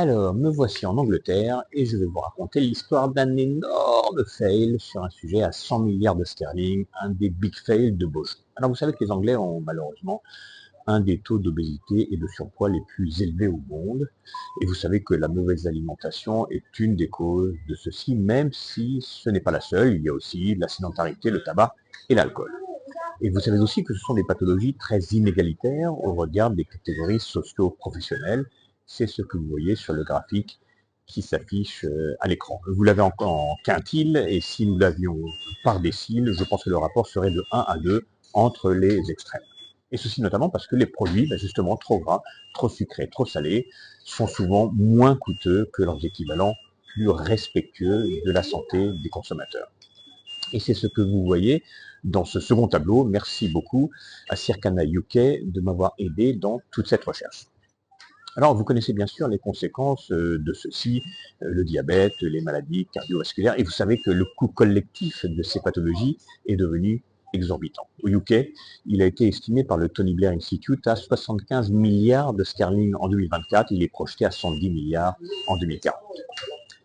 Alors, me voici en Angleterre et je vais vous raconter l'histoire d'un énorme fail sur un sujet à 100 milliards de sterling, un des big fails de Bosch. Alors, vous savez que les Anglais ont malheureusement un des taux d'obésité et de surpoids les plus élevés au monde. Et vous savez que la mauvaise alimentation est une des causes de ceci, même si ce n'est pas la seule. Il y a aussi la sédentarité, le tabac et l'alcool. Et vous savez aussi que ce sont des pathologies très inégalitaires au regard des catégories socio-professionnelles. C'est ce que vous voyez sur le graphique qui s'affiche à l'écran. Vous l'avez encore en quintile, et si nous l'avions par décile, je pense que le rapport serait de 1 à 2 entre les extrêmes. Et ceci notamment parce que les produits, justement, trop gras, trop sucrés, trop salés, sont souvent moins coûteux que leurs équivalents plus respectueux de la santé des consommateurs. Et c'est ce que vous voyez dans ce second tableau. Merci beaucoup à Circana UK de m'avoir aidé dans toute cette recherche. Alors, vous connaissez bien sûr les conséquences de ceci, le diabète, les maladies cardiovasculaires, et vous savez que le coût collectif de ces pathologies est devenu exorbitant. Au UK, il a été estimé par le Tony Blair Institute à 75 milliards de sterling en 2024, il est projeté à 110 milliards en 2040.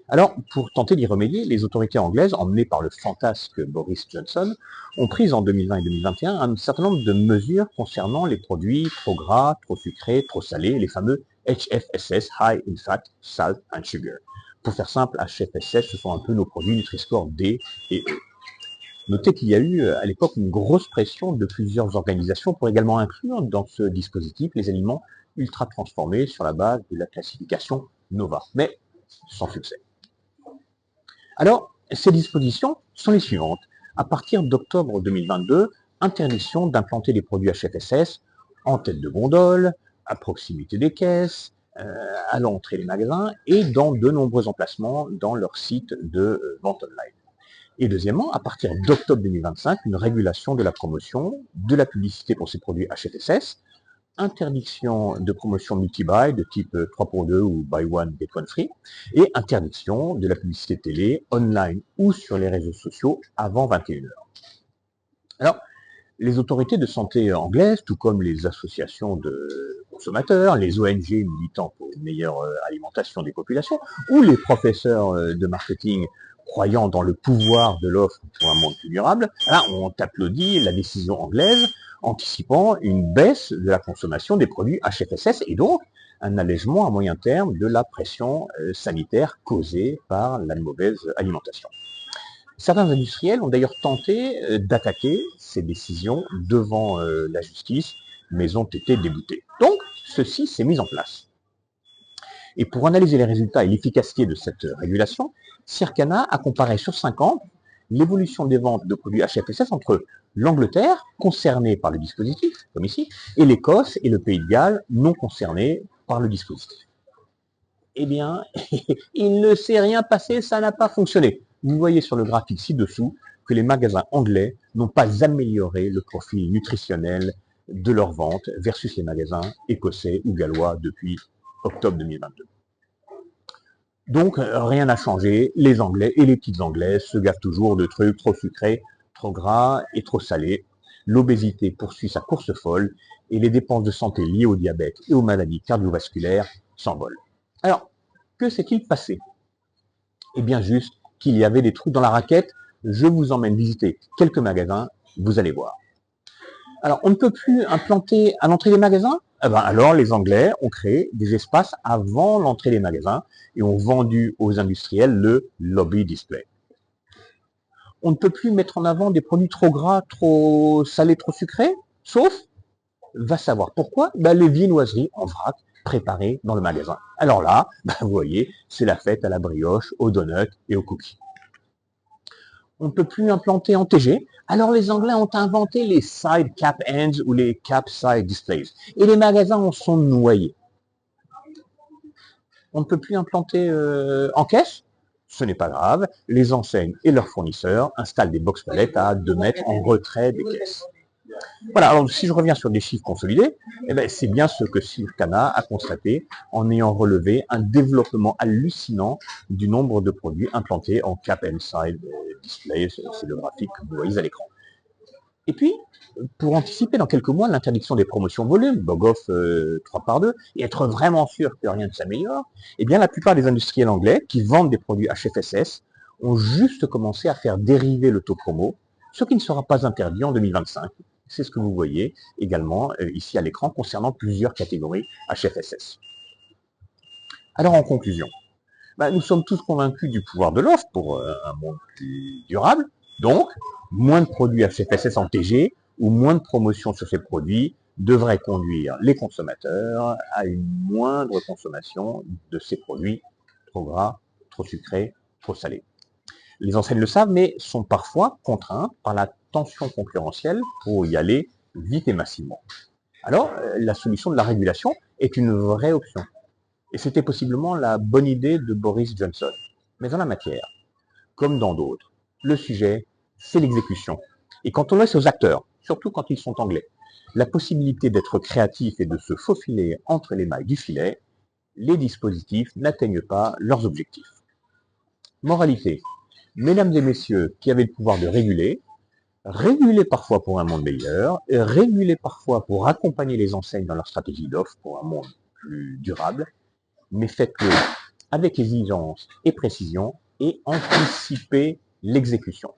Alors, pour tenter d'y remédier, les autorités anglaises, emmenées par le fantasque Boris Johnson, ont pris en 2020 et 2021 un certain nombre de mesures concernant les produits trop gras, trop sucrés, trop salés, les fameux HFSS, High in Fat, Salt and Sugar. Pour faire simple, HFSS, ce sont un peu nos produits Nutri-Score D et E. Notez qu'il y a eu à l'époque une grosse pression de plusieurs organisations pour également inclure dans ce dispositif les aliments ultra transformés sur la base de la classification NOVA, mais sans succès. Alors, ces dispositions sont les suivantes. À partir d'octobre 2022, interdiction d'implanter des produits HFSS en tête de gondole, à proximité des caisses, à l'entrée des magasins et dans de nombreux emplacements dans leur site de vente online. Et deuxièmement, à partir d'octobre 2025, une régulation de la promotion, de la publicité pour ces produits HFSS, interdiction de promotion multi-buy de type 3 pour 2 ou buy one, get one free, et interdiction de la publicité télé, online ou sur les réseaux sociaux avant 21h. Alors, les autorités de santé anglaises, tout comme les associations de consommateurs, les ONG militant pour une meilleure alimentation des populations, ou les professeurs de marketing croyant dans le pouvoir de l'offre pour un monde plus durable, ont applaudi la décision anglaise, anticipant une baisse de la consommation des produits HFSS et donc un allègement à moyen terme de la pression sanitaire causée par la mauvaise alimentation. Certains industriels ont d'ailleurs tenté d'attaquer ces décisions devant la justice, mais ont été déboutés. Donc, ceci s'est mis en place. Et pour analyser les résultats et l'efficacité de cette régulation, Circana a comparé sur 5 ans l'évolution des ventes de produits HFSS entre l'Angleterre, concernée par le dispositif, comme ici, et l'Écosse et le Pays de Galles, non concernés par le dispositif. Eh bien, il ne s'est rien passé, ça n'a pas fonctionné. Vous voyez sur le graphique ci-dessous que les magasins anglais n'ont pas amélioré le profil nutritionnel de leurs ventes versus les magasins écossais ou gallois depuis octobre 2022. Donc, rien n'a changé. Les Anglais et les petites Anglaises se gavent toujours de trucs trop sucrés, trop gras et trop salés. L'obésité poursuit sa course folle et les dépenses de santé liées au diabète et aux maladies cardiovasculaires s'envolent. Alors, que s'est-il passé? Eh bien, juste qu'il y avait des trous dans la raquette. Je vous emmène visiter quelques magasins, vous allez voir. Alors, on ne peut plus implanter à l'entrée des magasins? Alors, les Anglais ont créé des espaces avant l'entrée des magasins et ont vendu aux industriels le lobby display. On ne peut plus mettre en avant des produits trop gras, trop salés, trop sucrés, sauf, va savoir pourquoi, les viennoiseries en vrac préparées dans le magasin. Alors là, vous voyez, c'est la fête à la brioche, aux donuts et aux cookies. On ne peut plus implanter en TG. Alors les Anglais ont inventé les side cap ends ou les cap side displays. Et les magasins en sont noyés. On ne peut plus implanter en caisse. Ce n'est pas grave. Les enseignes et leurs fournisseurs installent des box palettes à 2 mètres en retrait des caisses. Voilà, alors si je reviens sur des chiffres consolidés, c'est bien ce que Circana a constaté en ayant relevé un développement hallucinant du nombre de produits implantés en cap and side display, c'est le graphique que vous voyez à l'écran. Et puis, pour anticiper dans quelques mois l'interdiction des promotions volume, Bogoff 3 par 2, et être vraiment sûr que rien ne s'améliore, eh bien la plupart des industriels anglais qui vendent des produits HFSS ont juste commencé à faire dériver le taux promo, ce qui ne sera pas interdit en 2025. C'est ce que vous voyez également ici à l'écran concernant plusieurs catégories HFSS. Alors en conclusion, nous sommes tous convaincus du pouvoir de l'offre pour un monde plus durable. Donc, moins de produits HFSS en TG ou moins de promotions sur ces produits devraient conduire les consommateurs à une moindre consommation de ces produits trop gras, trop sucrés, trop salés. Les enseignes le savent, mais sont parfois contraintes par la tension concurrentielle pour y aller vite et massivement. Alors, la solution de la régulation est une vraie option. Et c'était possiblement la bonne idée de Boris Johnson. Mais en la matière, comme dans d'autres, le sujet, c'est l'exécution. Et quand on laisse aux acteurs, surtout quand ils sont anglais, la possibilité d'être créatifs et de se faufiler entre les mailles du filet, les dispositifs n'atteignent pas leurs objectifs. Moralité, mesdames et messieurs qui avez le pouvoir de réguler, régulez parfois pour un monde meilleur, et régulez parfois pour accompagner les enseignes dans leur stratégie d'offre pour un monde plus durable, mais faites-le avec exigence et précision et anticipez l'exécution.